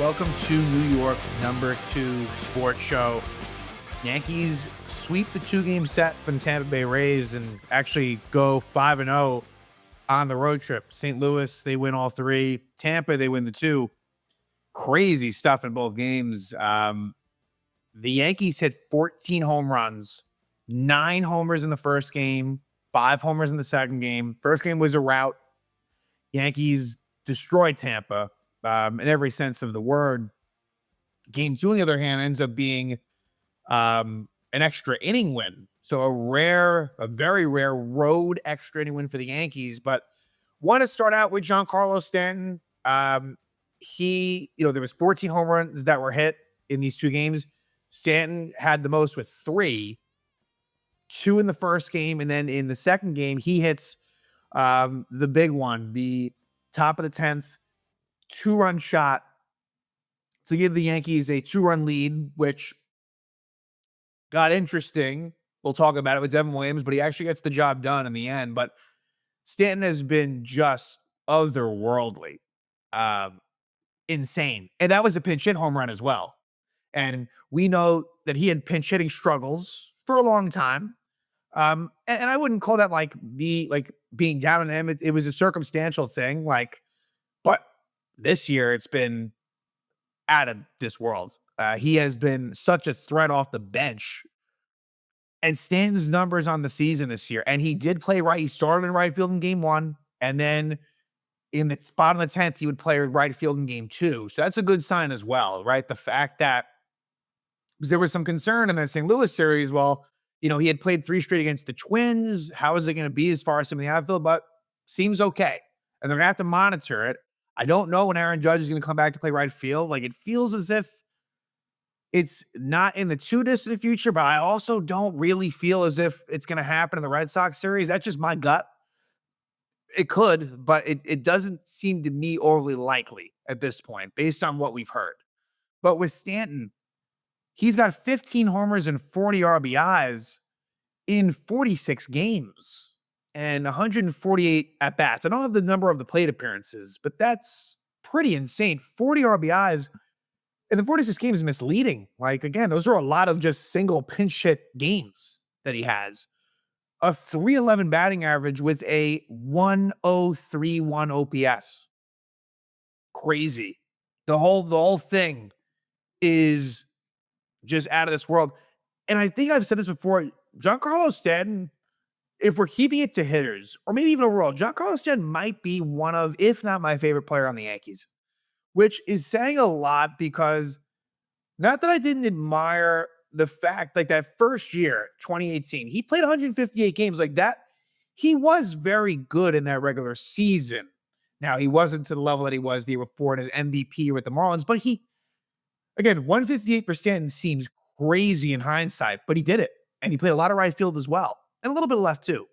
Welcome to New York's #2 sports show. Yankees sweep the two-game set from the Tampa Bay Rays and actually go 5-0 on the road trip. St. Louis, they win all three. Tampa, they win the two. Crazy stuff in both games. The Yankees hit 14 home runs, 9 homers in the first game, 5 homers in the second game. First game was a rout. Yankees destroyed Tampa in every sense of the word. Game two, on the other hand, ends up being an extra inning win. So a very rare road extra inning win for the Yankees. But want to start out with Giancarlo Stanton. There was 14 home runs that were hit in these two games. Stanton had the most with 3, 2 in the first game, and then in the second game, he hits the big one, the top of the 10th, 2-run shot to give the Yankees a 2-run lead, which got interesting. We'll talk about it with Devin Williams, but he actually gets the job done in the end. But Stanton has been just otherworldly, insane. And that was a pinch hit home run as well. And we know that he had pinch hitting struggles for a long time. And I wouldn't call that being down on him. It was a circumstantial thing. But this year it's been out of this world. He has been such a threat off the bench. And Stanton's numbers on the season this year, and he did play right. He started in right field in game 1, and then in the spot on the 10th, he would play right field in game 2. So that's a good sign as well, right? The fact that there was some concern in that St. Louis series. Well, he had played 3 straight against the Twins. How is it going to be as far as some of the outfield? But seems okay. And they're going to have to monitor it. I don't know when Aaron Judge is going to come back to play right field. It feels as if it's not in the too distant future, but I also don't really feel as if it's going to happen in the Red Sox series. That's just my gut. It could, but it doesn't seem to me overly likely at this point, based on what we've heard. But with Stanton, he's got 15 homers and 40 RBIs in 46 games and 148 at-bats. I don't have the number of the plate appearances, but that's pretty insane. 40 RBIs in the 46 games is misleading. Again, those are a lot of just single pinch hit games that he has. A 311 batting average with a 103.1 OPS. Crazy. The whole thing is just out of this world. And I think I've said this before. Giancarlo Stanton, if we're keeping it to hitters, or maybe even overall, Giancarlo Stanton might be one of, if not my favorite player on the Yankees, which is saying a lot because not that I didn't admire the fact, that first year, 2018, he played 158 games like that. He was very good in that regular season. Now, he wasn't to the level that he was the year before in his MVP with the Marlins, but again, 158% seems crazy in hindsight, but he did it. And he played a lot of right field as well, and a little bit of left too.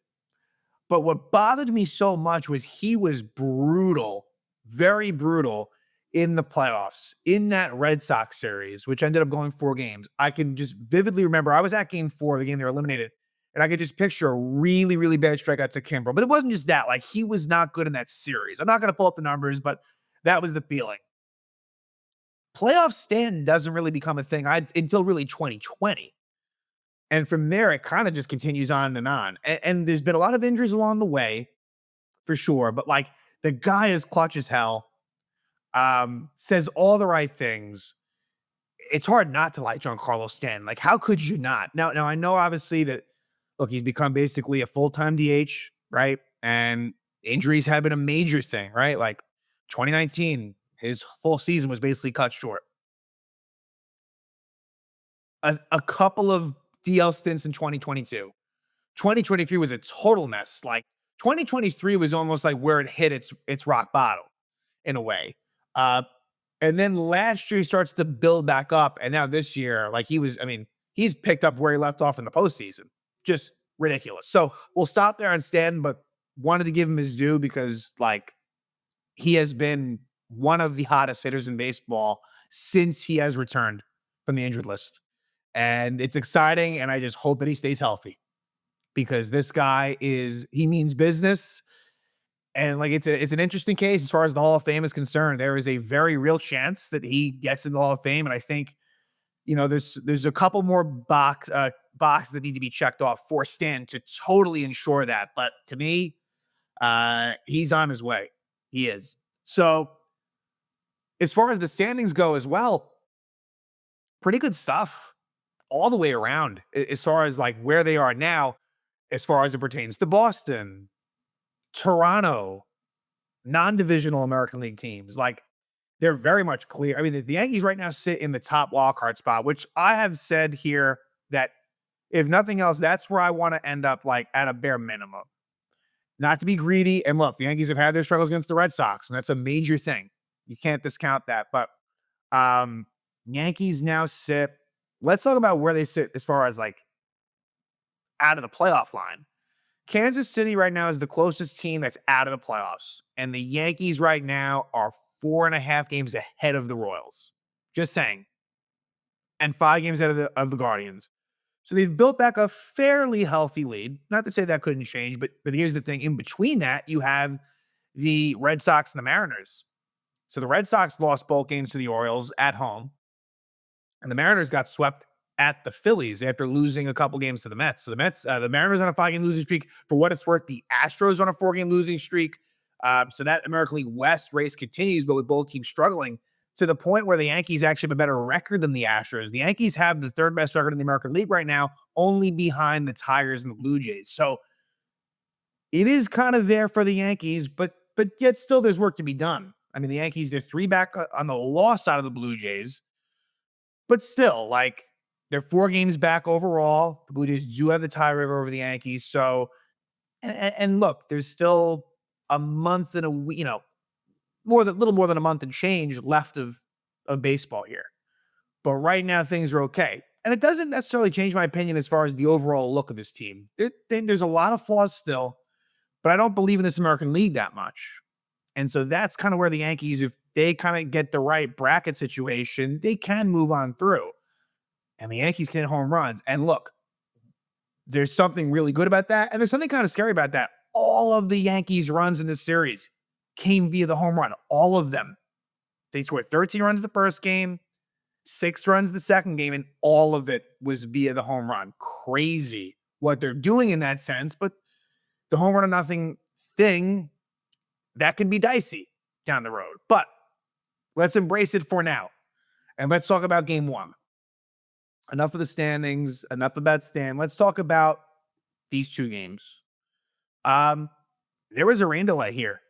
But what bothered me so much was he was brutal, very brutal in the playoffs, in that Red Sox series, which ended up going 4 games. I can just vividly remember I was at game 4, the game they were eliminated, and I could just picture a really, really bad strikeout to Kimbrel. But it wasn't just that. He was not good in that series. I'm not going to pull up the numbers, but that was the feeling. Playoff Stanton doesn't really become a thing until really 2020. And from there, it kind of just continues on and on. And there's been a lot of injuries along the way, for sure. But the guy is clutch as hell. Says all the right things. It's hard not to like Giancarlo Stanton. How could you not? Now I know obviously that, look, he's become basically a full-time DH, right? And injuries have been a major thing, right? 2019, his full season was basically cut short. A couple of DL stints in 2022. 2023 was a total mess. 2023 was almost where it hit its rock bottom in a way. And then last year he starts to build back up. And now this year, he's picked up where he left off in the postseason. Just ridiculous. So we'll stop there on Stanton, but wanted to give him his due because he has been one of the hottest hitters in baseball since he has returned from the injured list. And it's exciting. And I just hope that he stays healthy because this guy he means business. And like it's an interesting case as far as the Hall of Fame is concerned. There is a very real chance that he gets in the Hall of Fame, and I think there's a couple more boxes that need to be checked off for Stan to totally ensure that. But to me, he's on his way. He is. So as far as the standings go as well, pretty good stuff all the way around as far as like where they are now, as far as it pertains to Boston, Toronto, non-divisional American League teams. Like they're very much clear. I mean, the Yankees right now sit in the top wild card spot, which I have said here that if nothing else, that's where I want to end up, like at a bare minimum. Not to be greedy. And look, the Yankees have had their struggles against the Red Sox, and that's a major thing. You can't discount that. But Yankees now sit. Let's talk about where they sit as far as like out of the playoff line. Kansas City right now is the closest team that's out of the playoffs. And the Yankees right now are 4.5 games ahead of the Royals. Just saying. And 5 games ahead of the Guardians. So they've built back a fairly healthy lead. Not to say that couldn't change, but here's the thing. In between that, you have the Red Sox and the Mariners. So the Red Sox lost both games to the Orioles at home. And the Mariners got swept at the Phillies after losing a couple games to the Mets. So the Mariners on a 5-game losing streak. For what it's worth, the Astros on a 4-game losing streak. So that American League West race continues, but with both teams struggling to the point where the Yankees actually have a better record than the Astros. The Yankees have the 3rd best record in the American League right now, only behind the Tigers and the Blue Jays. So it is kind of there for the Yankees, but yet still there's work to be done. I mean, the Yankees, they're 3 back on the loss side of the Blue Jays, but still, like, they're 4 games back overall. The Blue Jays do have the tiebreaker over the Yankees. So, and look, there's still a month and a week, little more than a month and change left of baseball here. But right now, things are okay. And it doesn't necessarily change my opinion as far as the overall look of this team. There's a lot of flaws still, but I don't believe in this American League that much. And so that's kind of where the Yankees, if they kind of get the right bracket situation, they can move on through. And the Yankees can hit home runs. And look, there's something really good about that. And there's something kind of scary about that. All of the Yankees' runs in this series came via the home run. All of them. They scored 13 runs the first game, 6 runs the second game, and all of it was via the home run. Crazy what they're doing in that sense. But the home run or nothing thing, that can be dicey down the road. But let's embrace it for now. And let's talk about game 1. Enough of the standings, enough about Stan. Let's talk about these 2 games. There was a rain delay here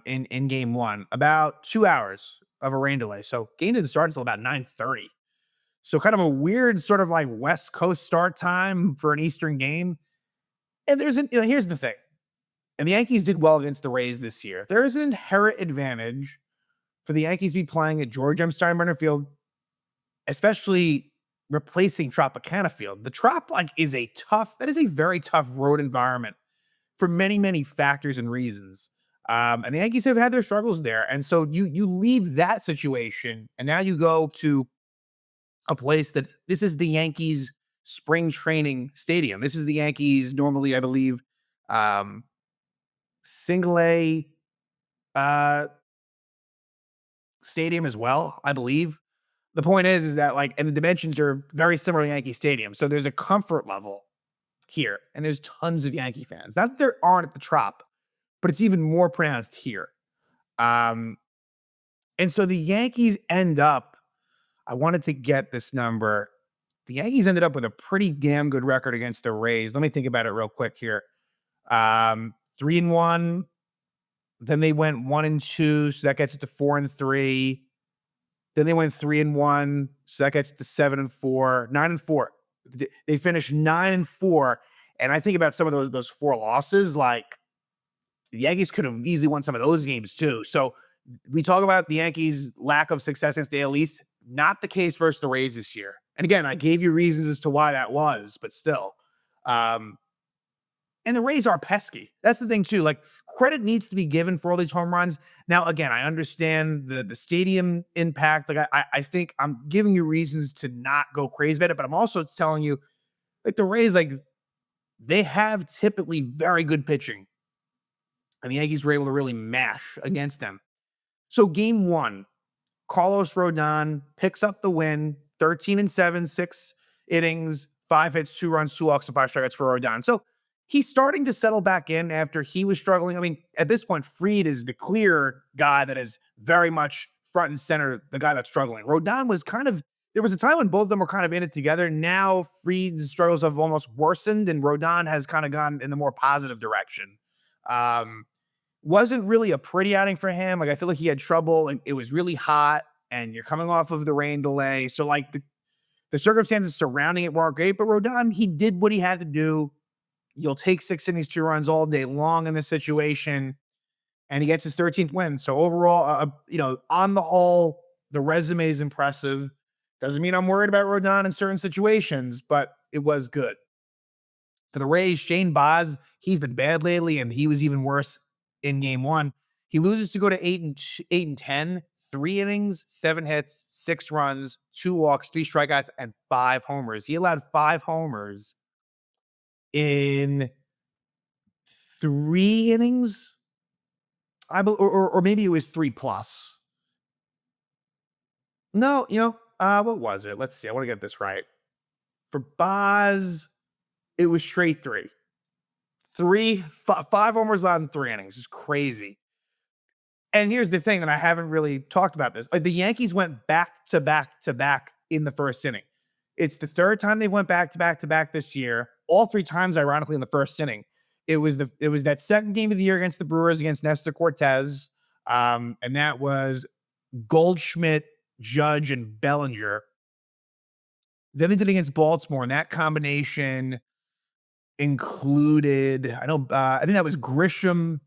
in game 1, about 2 hours of a rain delay. So game didn't start until about 9:30. So kind of a weird sort of like West Coast start time for an Eastern game. And here's the thing. And the Yankees did well against the Rays this year. There is an inherent advantage for the Yankees to be playing at George M. Steinbrenner Field, especially replacing Tropicana Field. The Trop is a very tough road environment for many, many factors and reasons. And the Yankees have had their struggles there. And so you leave that situation and now you go to a place that this is the Yankees spring training stadium. This is the Yankees normally, I believe, single A stadium as well, I believe. The point is that and the dimensions are very similar to Yankee Stadium. So there's a comfort level here, and there's tons of Yankee fans. Not that there aren't at the Trop, but it's even more pronounced here. And so the Yankees end up, I wanted to get this number. The Yankees ended up with a pretty damn good record against the Rays. Let me think about it real quick here. 3-1. Then they went 1-2, so that gets it to 4-3. Then they went 3-1, so that gets to 7-4, 9-4. They finished 9-4, and I think about some of those 4 losses. Like the Yankees could have easily won some of those games too. So we talk about the Yankees' lack of success against the AL East. Not the case versus the Rays this year. And again, I gave you reasons as to why that was, but still. And the Rays are pesky. That's the thing too. Like credit needs to be given for all these home runs. Now, again, I understand the stadium impact. Like I think I'm giving you reasons to not go crazy about it, but I'm also telling you, like the Rays, like they have typically very good pitching and the Yankees were able to really mash against them. So game one, Carlos Rodon picks up the win, 13 and 7, 6 innings, 5 hits, 2 runs, 2 walks, and 5 strikeouts for Rodon. So he's starting to settle back in after he was struggling. I mean, at this point, Fried is the clear guy that is very much front and center, the guy that's struggling. Rodon was kind of, there was a time when both of them were kind of in it together. Now Fried's struggles have almost worsened, and Rodon has kind of gone in the more positive direction. Um, wasn't really a pretty outing for him. Like, I feel like he had trouble, and it was really hot, and you're coming off of the rain delay. So, like, the circumstances surrounding it weren't great, but Rodon, he did what he had to do. You'll take 6 innings, 2 runs all day long in this situation, and he gets his 13th win. So, overall, on the whole, the resume is impressive. Doesn't mean I'm worried about Rodon in certain situations, but it was good. For the Rays, Shane Baz, he's been bad lately, and he was even worse in game one. He loses to go to 8 and 10, 3 innings, 7 hits, 6 runs, 2 walks, 3 strikeouts, and 5 homers. He allowed 5 homers in 3 innings, or maybe it was 3+. No, what was it? Let's see. I want to get this right. For Baz, it was straight three. 5 homers allowed in 3 innings. It's crazy. And here's the thing that I haven't really talked about this. Like, the Yankees went back to back to back in the first inning. It's the third time they went back to back to back this year. All 3 times, ironically, in the first inning. It was that second game of the year against the Brewers against Nestor Cortez. And that was Goldschmidt, Judge, and Bellinger. Then they did against Baltimore, and that combination included, I think that was Grisham,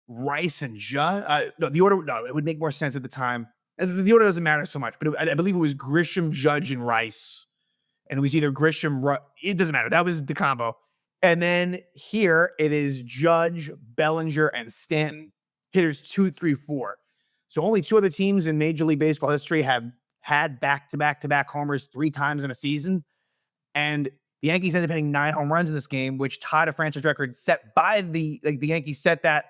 Rice, and Judge. No, the order, no, it would make more sense at the time. The order doesn't matter so much, but I believe it was Grisham, Judge, and Rice. And it was either Grisham, it doesn't matter. That was the combo. And then here it is Judge, Bellinger, and Stanton, hitters 2, 3, 4. So only 2 other teams in Major League Baseball history have had back-to-back-to-back homers 3 times in a season. And the Yankees ended up hitting 9 home runs in this game, which tied a franchise record set by the Yankees set that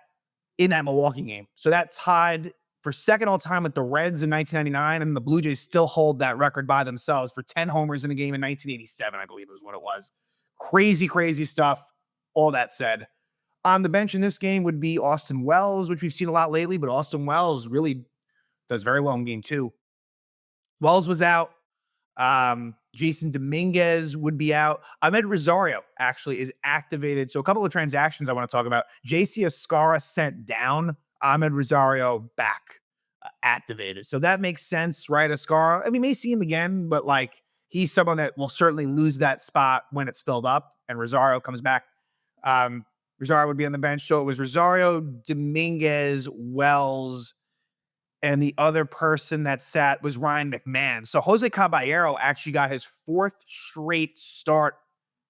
in that Milwaukee game. So that tied for second all time with the Reds in 1999, and the Blue Jays still hold that record by themselves for 10 homers in a game in 1987, I believe it was what it was. Crazy, crazy stuff. All that said, on the bench in this game would be Austin Wells, which we've seen a lot lately, but Austin Wells really does very well in game 2. Wells was out. Jason Dominguez would be out. Ahmed Rosario actually is activated. So a couple of transactions I want to talk about. JC Escara sent down, Ahmed Rosario back, activated. So that makes sense, right? Escara, I mean, may see him again, but like, he's someone that will certainly lose that spot when it's filled up, and Rosario comes back. Rosario would be on the bench. So it was Rosario, Dominguez, Wells, and the other person that sat was Ryan McMahon. So Jose Caballero actually got his 4th straight start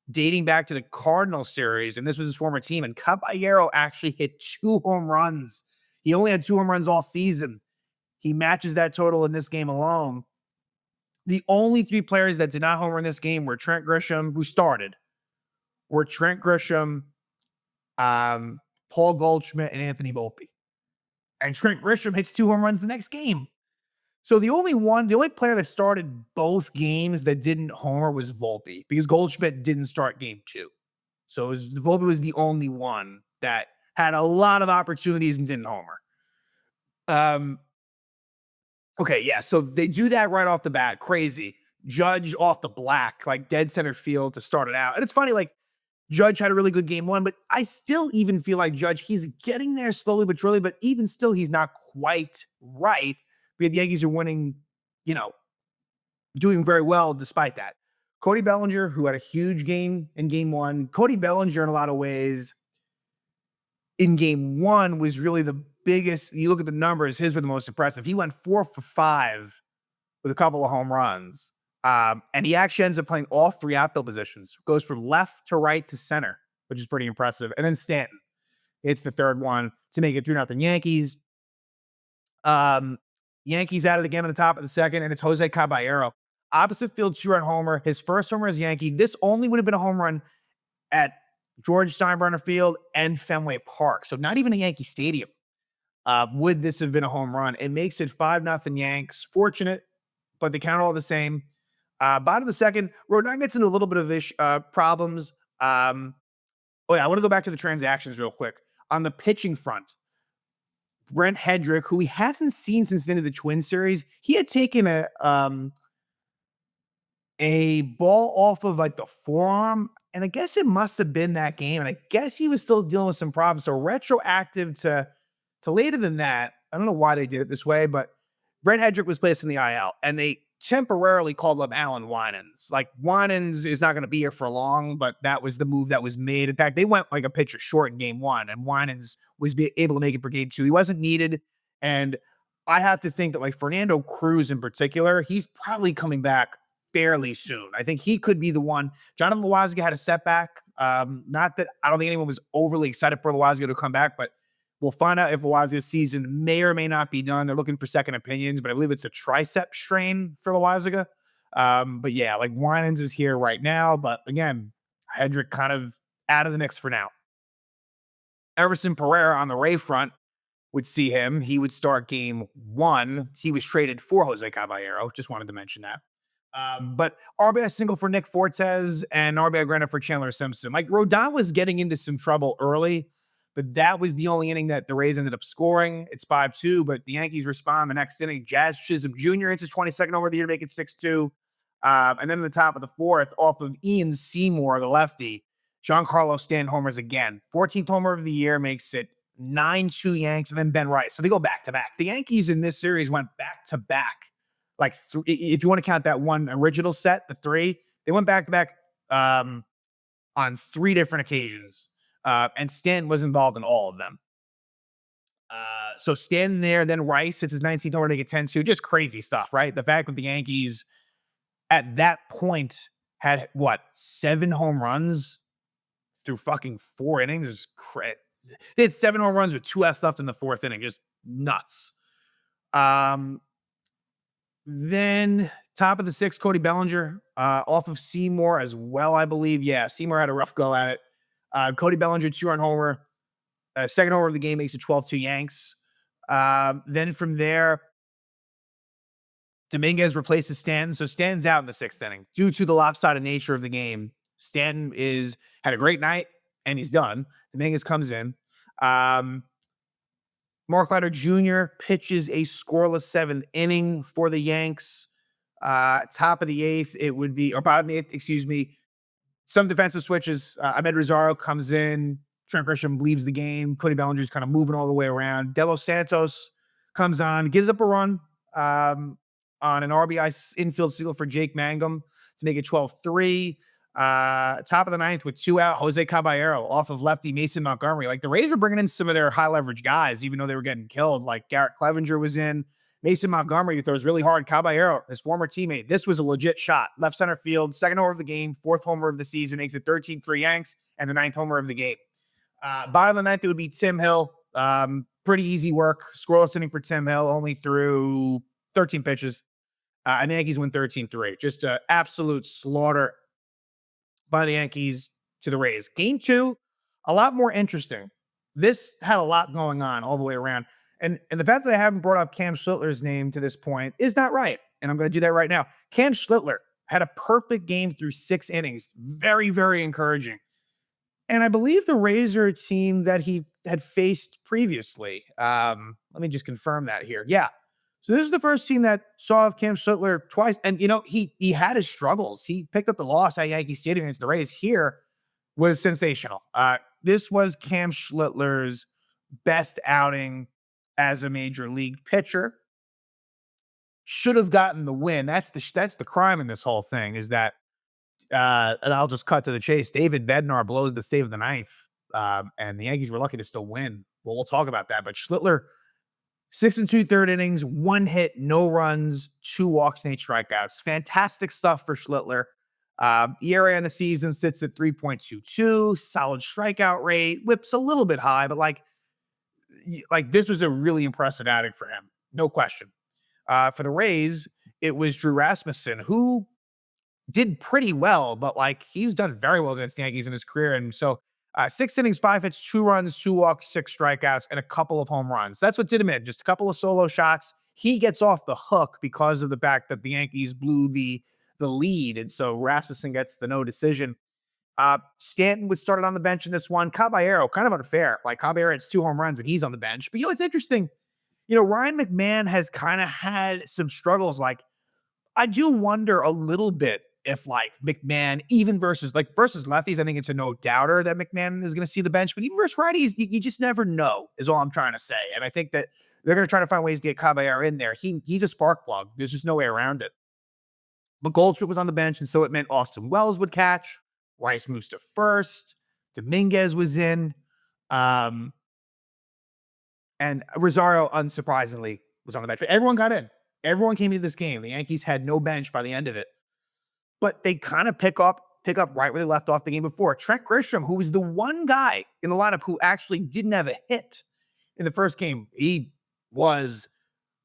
dating back to the Cardinals series, and this was his former team. And Caballero actually hit 2 home runs. He only had 2 home runs all season. He matches that total in this game alone. The only 3 players that did not homer in this game were Trent Grisham, who started, Paul Goldschmidt, and Anthony Volpe. And Trent Grisham hits 2 home runs the next game. So the only player that started both games that didn't homer was Volpe, because Goldschmidt didn't start game 2. So Volpe was the only one that had a lot of opportunities and didn't homer. Okay, yeah, so they do that right off the bat. Crazy. Judge off the black, like dead center field to start it out. And it's funny, like, Judge had a really good game 1, but I still even feel like Judge, he's getting there slowly but surely, but even still, he's not quite right, because the Yankees are winning, doing very well despite that. Cody Bellinger, who had a huge game in game 1. Cody Bellinger, in a lot of ways, in game 1 was really the biggest. You look at the numbers, his were the most impressive. He went 4 for 5 with a couple of home runs. And he actually ends up playing all 3 outfield positions. Goes from left to right to center, which is pretty impressive. And then Stanton hits the 3rd one to make it 3-0 Yankees. Yankees at it again at the top of the 2nd, and it's Jose Caballero. Opposite field 2-run homer. His first homer as Yankee. This only would have been a home run at George Steinbrenner Field, and Fenway Park. So not even a Yankee Stadium. Would this have been a home run? It makes it 5-0 Yanks. Fortunate, but they count all the same. Bottom of the second, Rodon gets into a little bit of problems. Oh, yeah, I want to go back to the transactions real quick. On the pitching front, Brent Hedrick, who we haven't seen since the end of the Twin series, he had taken a ball off of like the forearm, and I guess it must have been that game. And I guess he was still dealing with some problems. So retroactive to later than that, I don't know why they did it this way, but Brent Hedrick was placed in the IL, and they temporarily called up Alan Winans. Like Winans is not going to be here for long, but that was the move that was made. In fact, they went like a pitcher short in game one, and Winans was able to make it for game two. He wasn't needed, and I have to think that like Fernando Cruz in particular, he's probably coming back fairly soon. I think he could be the one. Jonathan Loaisiga had a setback. Not that I don't think anyone was overly excited for Loaisiga to come back, but we'll find out if Loaisiga's season may or may not be done. They're looking for second opinions, but I believe it's a tricep strain for Loaisiga. But yeah, like Winans is here right now, but again, Hedrick kind of out of the mix for now. Everson Pereira on the Ray front would see him. He would start game one. He was traded for Jose Caballero. Just wanted to mention that. But RBI single for Nick Fortes and RBI granted for Chandler Simpson. Like Rodon was getting into some trouble early, but that was the only inning that the Rays ended up scoring. It's 5-2, but the Yankees respond the next inning. Jazz Chisholm Jr. hits his 22nd over the year to make it 6-2. And then in the top of the fourth, off of Ian Seymour, the lefty, Giancarlo Stanton homers again. 14th homer of the year makes it 9-2 Yanks, and then Ben Rice. So they go back to back. The Yankees in this series went back to back. Like if you want to count that one original set, the three, they went back to back on three different occasions. And Stanton was involved in all of them. So Stanton there, then Rice hits his 19th homer to get 10-2. Just crazy stuff, right? The fact that the Yankees at that point had, 7 home runs through fucking 4 innings is crazy. They had 7 home runs with 2 outs left in the 4th inning. Just nuts. Then top of the 6th, Cody Bellinger off of Seymour as well, I believe. Yeah, Seymour had a rough go at it. Cody Bellinger, 2-run homer. Second homer of the game makes it 12-2 Yanks. Then from there, Dominguez replaces Stanton. So Stanton's out in the 6th inning. Due to the lopsided nature of the game, Stanton had a great night, and he's done. Dominguez comes in. Mark Leiter Jr. pitches a scoreless 7th inning for the Yanks. Top of the 8th, it would be, or bottom of the 8th, excuse me. Some defensive switches. Ahmed Rosario comes in. Trent Grisham leaves the game. Cody Bellinger's kind of moving all the way around. De Los Santos comes on, gives up a run on an RBI infield single for Jake Mangum to make it 12-3. Top of the 9th with 2 out, Jose Caballero off of lefty Mason Montgomery. Like the Rays were bringing in some of their high leverage guys, even though they were getting killed. Like Garrett Clevenger was in. Mason Montgomery, who throws really hard. Caballero, his former teammate. This was a legit shot. Left center field, 2nd homer of the game, 4th homer of the season, makes it 13-3 Yanks, and the 9th homer of the game. Bottom of the 9th, it would be Tim Hill. Pretty easy work. Scoreless inning for Tim Hill, only threw 13 pitches. And the Yankees win 13-3. Just an absolute slaughter by the Yankees to the Rays. Game 2, a lot more interesting. This had a lot going on all the way around. And the fact that I haven't brought up Cam Schlittler's name to this point is not right. And I'm going to do that right now. Cam Schlittler had a perfect game through 6 innings. Very, very encouraging. And I believe the Rays are a team that he had faced previously. Let me just confirm that here. Yeah. So this is the first team that saw Cam Schlittler twice. And, he had his struggles. He picked up the loss at Yankee Stadium against the Rays. Here was sensational. This was Cam Schlittler's best outing as a major league pitcher. Should have gotten the win. That's the crime in this whole thing is that, and I'll just cut to the chase. David Bednar blows the save of the 9th. And the Yankees were lucky to still win. Well, we'll talk about that. But Schlittler, 6 2/3 innings, 1 hit, no runs, 2 walks, and 8 strikeouts. Fantastic stuff for Schlittler. ERA on the season sits at 3.22. Solid strikeout rate. Whip's a little bit high, but like this was a really impressive outing for him. No question. For the Rays, it was Drew Rasmussen, who did pretty well, but he's done very well against the Yankees in his career. And so Six innings, five hits, two runs, two walks, six strikeouts, and a couple of home runs. That's what did him in. Just a couple of solo shots. He gets off the hook because of the fact that the Yankees blew the lead, and so Rasmussen gets the no decision. Stanton was started on the bench in this one. Caballero, kind of unfair. Like Caballero has two home runs and he's on the bench. But it's interesting. Ryan McMahon has kind of had some struggles. Like, I do wonder a little bit if like McMahon, even versus lefties, I think it's a no doubter that McMahon is going to see the bench. But even versus righties, you just never know, is all I'm trying to say. And I think that they're going to try to find ways to get Caballero in there. He's a spark plug. There's just no way around it. But Goldschmidt was on the bench, and so it meant Austin Wells would catch. Rice moves to first. Dominguez was in. And Rosario, unsurprisingly, was on the bench. But everyone got in. Everyone came into this game. The Yankees had no bench by the end of it. But they kind of pick up right where they left off the game before. Trent Grisham, who was the one guy in the lineup who actually didn't have a hit in the first game, he was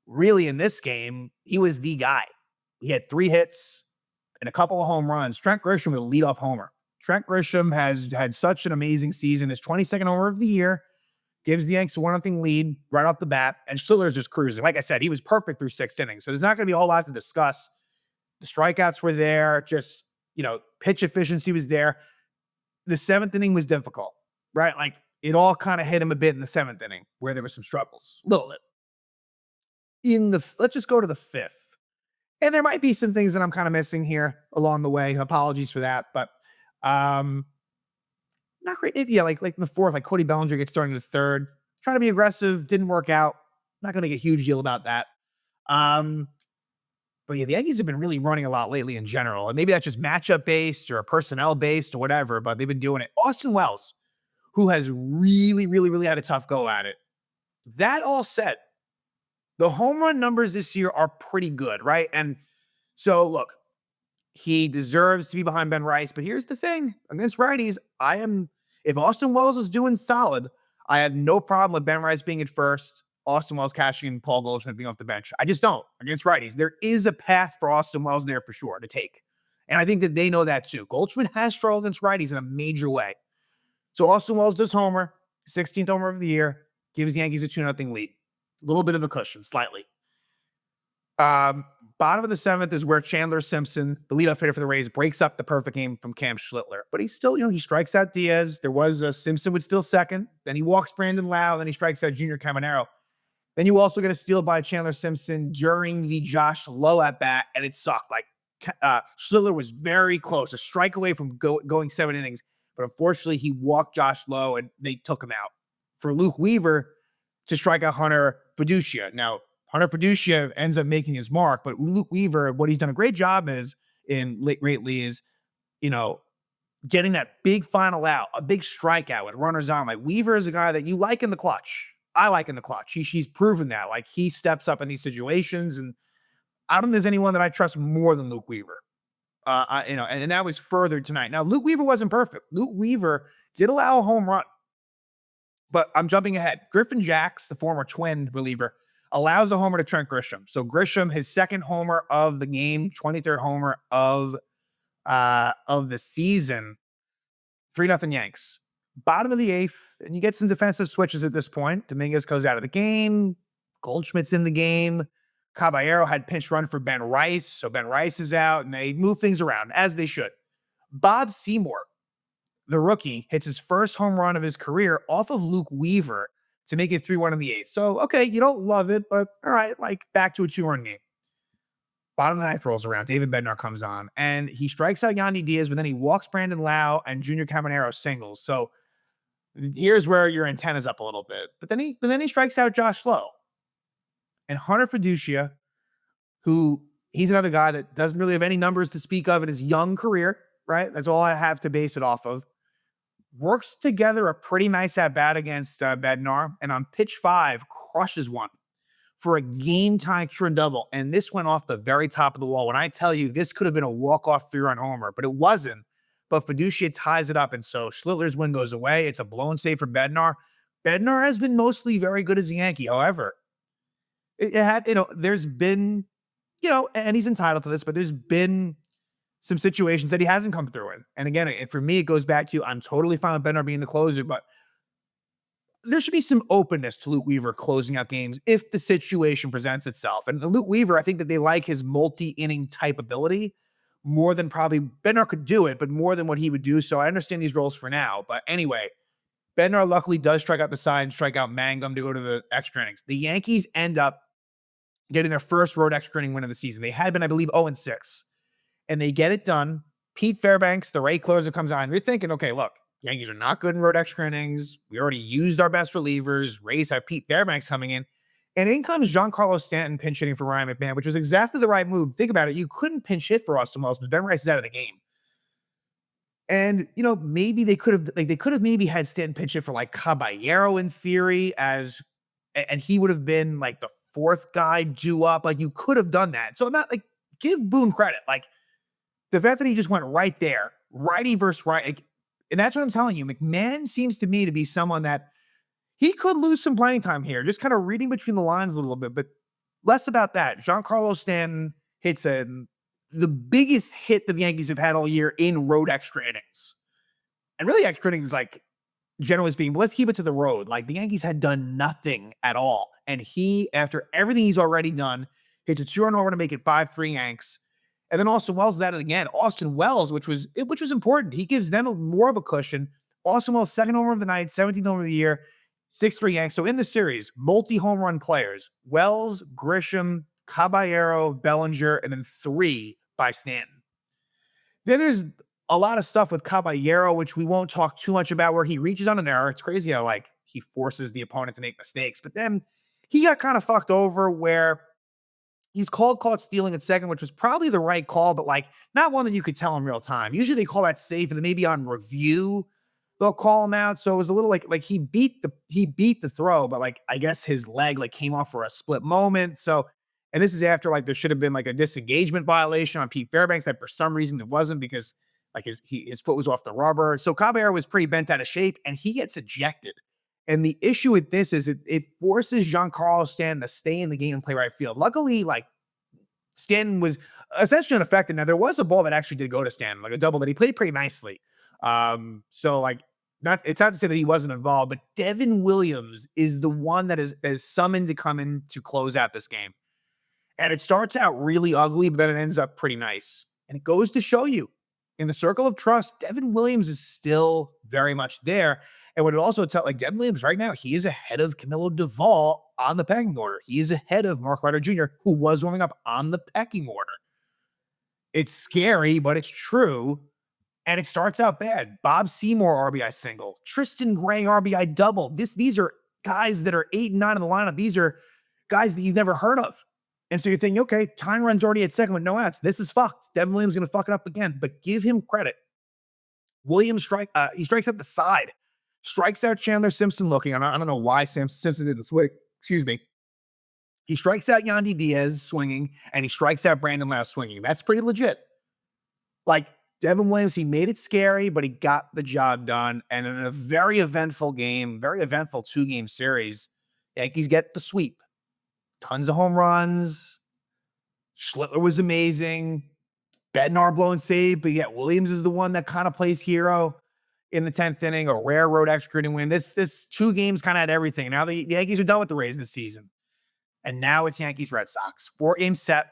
really in this game, he was the guy. He had 3 hits and a couple of home runs. Trent Grisham was a leadoff homer. Trent Grisham has had such an amazing season. His 22nd homer of the year, gives the Yankees a 1-0 lead right off the bat, and Schlittler's just cruising. Like I said, he was perfect through 6 innings, so there's not going to be a whole lot to discuss. The strikeouts were there, just, pitch efficiency was there. The 7th inning was difficult, right? Like, it all kind of hit him a bit in the 7th inning, where there were some struggles, a little bit. Let's just go to the 5th. And there might be some things that I'm kind of missing here along the way. Apologies for that, but not great. Like in the 4th, like Cody Bellinger gets started in the 3rd. Trying to be aggressive, didn't work out. Not going to make a huge deal about that. But the Yankees have been really running a lot lately in general. And maybe that's just matchup based or personnel based or whatever, but they've been doing it. Austin Wells, who has really, really, really had a tough go at it. That all said, the home run numbers this year are pretty good, right? And so, look, he deserves to be behind Ben Rice, but here's the thing. Against righties, if Austin Wells is doing solid, I have no problem with Ben Rice being at first, Austin Wells catching, and Paul Goldschmidt being off the bench. I just don't. Against righties, there is a path for Austin Wells there for sure to take. And I think that they know that too. Goldschmidt has struggled against righties in a major way. So Austin Wells does homer, 16th homer of the year, gives the Yankees a 2-0 lead. A little bit of a cushion, slightly. Bottom of the 7th is where Chandler Simpson, the leadoff hitter for the Rays, breaks up the perfect game from Cam Schlittler. But he's still, he strikes out Diaz. There was Simpson would still second. Then he walks Brandon Lau. Then he strikes out Junior Caminero. Then you also get a steal by Chandler Simpson during the Josh Lowe at bat, and it sucked. Like Schlittler was very close, a strike away from going 7 innings. But unfortunately, he walked Josh Lowe, and they took him out. For Luke Weaver to strike out Hunter Fiducia. Now, Hunter Fiducia ends up making his mark, but Luke Weaver, what he's done a great job lately is, getting that big final out, a big strikeout with runners on. Like, Weaver is a guy that you like in the clutch. I like in the clutch. He's proven that. Like, he steps up in these situations, and I don't think there's anyone that I trust more than Luke Weaver. And that was furthered tonight. Now, Luke Weaver wasn't perfect. Luke Weaver did allow a home run. But I'm jumping ahead. Griffin Jax, the former Twin reliever, allows a homer to Trent Grisham. So Grisham, his 2nd homer of the game, 23rd homer of the season. 3-0 Yanks. Bottom of the 8th, and you get some defensive switches at this point. Dominguez goes out of the game. Goldschmidt's in the game. Caballero had pinch run for Ben Rice, so Ben Rice is out, and they move things around, as they should. Bob Seymour, the rookie, hits his first home run of his career off of Luke Weaver to make it 3-1 in the 8th. So, okay, you don't love it, but all right, like back to a 2-run game. Bottom of the 9th rolls around. David Bednar comes on, and he strikes out Yandy Diaz, but then he walks Brandon Lau, and Junior Caminero singles. So here's where your antenna's up a little bit. But then he strikes out Josh Lowe. And Hunter Fiducia, who he's another guy that doesn't really have any numbers to speak of in his young career, right? That's all I have to base it off of. Works together a pretty nice at-bat against Bednar, and on pitch 5, crushes one for a game-tying true double. And this went off the very top of the wall. When I tell you, this could have been a walk-off 3-run homer, but it wasn't. But Fiducia ties it up, and so Schlittler's win goes away. It's a blown save for Bednar. Bednar has been mostly very good as a Yankee. However, there's been, and he's entitled to this, but there's been some situations that he hasn't come through in. And again, for me, it goes back to I'm totally fine with Bednar being the closer, but there should be some openness to Luke Weaver closing out games if the situation presents itself. And Luke Weaver, I think that they like his multi-inning type ability more than probably Bednar could do it, but more than what he would do. So I understand these roles for now. But anyway, Bednar luckily does strike out the side and strike out Mangum to go to the extra innings. The Yankees end up getting their first road extra inning win of the season. They had been, I believe, 0-6. And they get it done. Pete Fairbanks, the right closer, comes on. You're thinking, okay, look, Yankees are not good in road extra innings. We already used our best relievers. Rays have Pete Fairbanks coming in. And in comes Giancarlo Stanton pinch hitting for Ryan McMahon, which was exactly the right move. Think about it. You couldn't pinch hit for Austin Wells because Ben Rice is out of the game. And, maybe they could have maybe had Stanton pinch hit for like Caballero in theory and he would have been like the fourth guy due up. Like you could have done that. So I'm not like, give Boone credit. Like the fact that he just went right there, righty versus right. Like, and that's what I'm telling you. McMahon seems to me to be someone that he could lose some playing time here, just kind of reading between the lines a little bit, but less about that. Giancarlo Stanton hits the biggest hit that the Yankees have had all year in road extra innings. And really extra innings, like, generally speaking, but let's keep it to the road. Like, the Yankees had done nothing at all. And he, after everything he's already done, hits a 2-run homer to make it 5-3 Yanks. And then Austin Wells is at it again. Austin Wells, which was important. He gives them more of a cushion. Austin Wells, second homer of the night, 17th homer of the year, 6-3 Yanks. So in the series, multi-home run players, Wells, Grisham, Caballero, Bellinger, and then 3 by Stanton. Then there's a lot of stuff with Caballero, which we won't talk too much about, where he reaches on an error. It's crazy how, like, he forces the opponent to make mistakes. But then he got kind of fucked over where he's caught stealing at second, which was probably the right call, but, like, not one that you could tell in real time. Usually they call that safe, and then maybe on review they'll call him out. So it was a little like he beat the throw, but, like, I guess his leg, like, came off for a split moment. So, and this is after, like, there should have been, like, a disengagement violation on Pete Fairbanks that for some reason there wasn't because, like, his foot was off the rubber. So Caballero was pretty bent out of shape, and he gets ejected. And the issue with this is it forces Giancarlo Stanton to stay in the game and play right field. Luckily, like, Stanton was essentially unaffected. Now, there was a ball that actually did go to Stanton, like a double that he played pretty nicely. So, like, it's not to say that he wasn't involved, but Devin Williams is the one that is summoned to come in to close out this game. And it starts out really ugly, but then it ends up pretty nice. And it goes to show you, in the circle of trust, Devin Williams is still very much there. And what it also tells, like, Devin Williams right now, he is ahead of Camilo Duvall on the pecking order. He is ahead of Mark Leiter Jr., who was warming up on the pecking order. It's scary, but it's true. And it starts out bad. Bob Seymour RBI single, Tristan Gray RBI double. These are guys that are 8 and 9 in the lineup. These are guys that you've never heard of. And so you're thinking, okay, time runs already at second with no outs. This is fucked. Devin Williams is going to fuck it up again. But give him credit. Williams he strikes at the side, strikes out Chandler Simpson looking. I don't know why Simpson didn't swing. Excuse me. He strikes out Yandy Diaz swinging, and he strikes out Brandon Lowe swinging. That's pretty legit. Like, Devin Williams, he made it scary, but he got the job done. And in a very eventful game, very eventful 2-game series, Yankees get the sweep. Tons of home runs. Schlittler was amazing. Bednar blowing save, but yet Williams is the one that kind of plays hero in the 10th inning, a rare road extra inning win. This 2 games kind of had everything. Now the Yankees are done with the Rays this season. And now it's Yankees-Red Sox. 4-game set.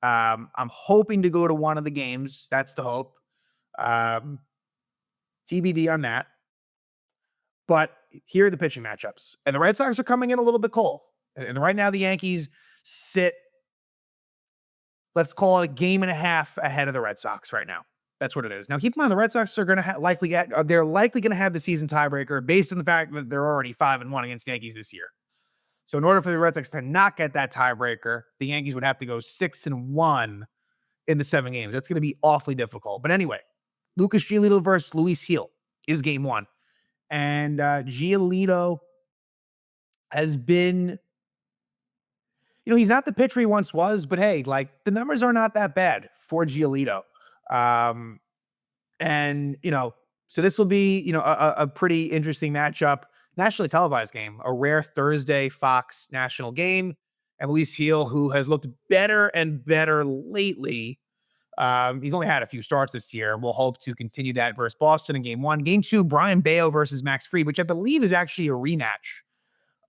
I'm hoping to go to one of the games. That's the hope. TBD on that. But here are the pitching matchups. And the Red Sox are coming in a little bit cold. And right now the Yankees sit, let's call it a game and a half ahead of the Red Sox right now. That's what it is. Now, keep in mind, the Red Sox are going to they're likely going to have the season tiebreaker based on the fact that they're already 5-1 against the Yankees this year. So in order for the Red Sox to not get that tiebreaker, the Yankees would have to go 6-1 in the 7 games. That's going to be awfully difficult. But anyway, Lucas Giolito versus Luis Gil is game 1. And Giolito has been, he's not the pitcher he once was, but hey, like, the numbers are not that bad for Giolito. And, so this will be, a pretty interesting matchup. Nationally televised game, a rare Thursday Fox national game. And Luis Gil, who has looked better and better lately, He's only had a few starts this year. We'll hope to continue that versus Boston in game one. Game two, Brian Bayo versus Max Fried, which I believe is actually a rematch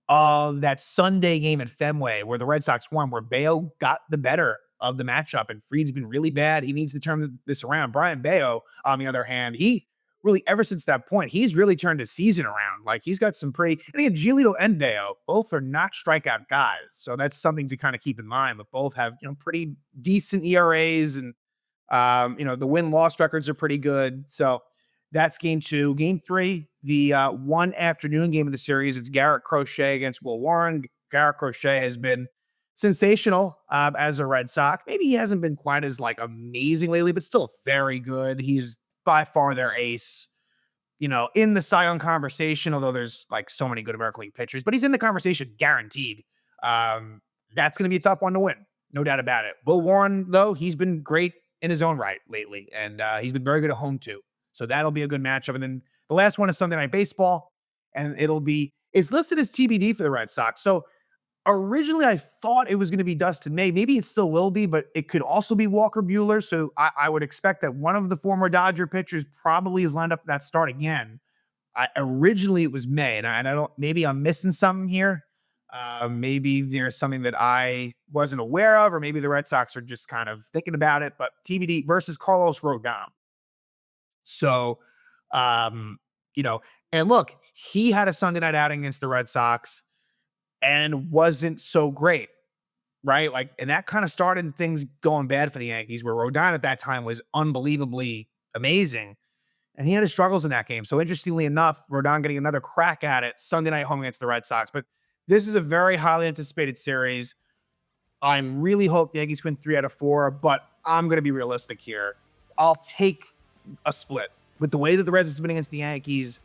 of that Sunday game at Fenway where the Red Sox won, where Bayo got the better of the matchup and Fried's been really bad. He needs to turn this around. Brian Bayo, on the other hand, he really, ever since that point, he's really turned his season around. Like he's got some pretty, and again, Giolito and Bayo, both are not strikeout guys. So that's something to kind of keep in mind, but both have, pretty decent ERAs and, the win-loss records are pretty good. So that's game two. Game three, the one afternoon game of the series, it's Garrett Crochet against Will Warren. Garrett Crochet has been sensational as a Red Sox. Maybe he hasn't been quite as amazing lately, but still very good. He's by far their ace, in the Cy Young conversation, although there's so many good American League pitchers, but he's in the conversation guaranteed. That's going to be a tough one to win. No doubt about it. Will Warren, though, he's been great in his own right lately, and he's been very good at home too. So that'll be a good matchup. And then the last one is Sunday Night Baseball, and it's listed as TBD for the Red Sox. So originally I thought it was going to be Dustin May. Maybe it still will be, but it could also be Walker Buehler. So I would expect that one of the former Dodger pitchers probably is lined up for that start again. Originally it was May, and I don't, maybe I'm missing something here. Maybe there's something that I wasn't aware of, or maybe the Red Sox are just kind of thinking about it, but TBD versus Carlos Rodon. So, and look, he had a Sunday night outing against the Red Sox and wasn't so great, right? And that kind of started things going bad for the Yankees, where Rodon at that time was unbelievably amazing. And he had his struggles in that game. So interestingly enough, Rodon getting another crack at it Sunday night home against the Red Sox. But this is a very highly anticipated series. I really hope the Yankees win 3 out of 4, but I'm going to be realistic here. I'll take a split. With the way that the Reds have been against the Yankees,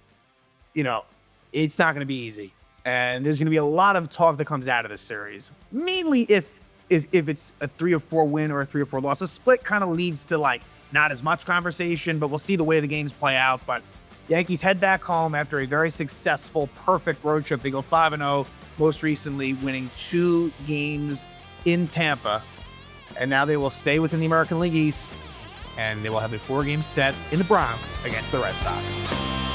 it's not going to be easy. And there's going to be a lot of talk that comes out of this series. Mainly if it's a 3 or 4 win or a 3 or 4 loss. A split kind of leads to not as much conversation, but we'll see the way the games play out. But Yankees head back home after a very successful, perfect road trip. They go 5-0, most recently winning 2 games in Tampa. And now they will stay within the American League East, and they will have a 4-game set in the Bronx against the Red Sox.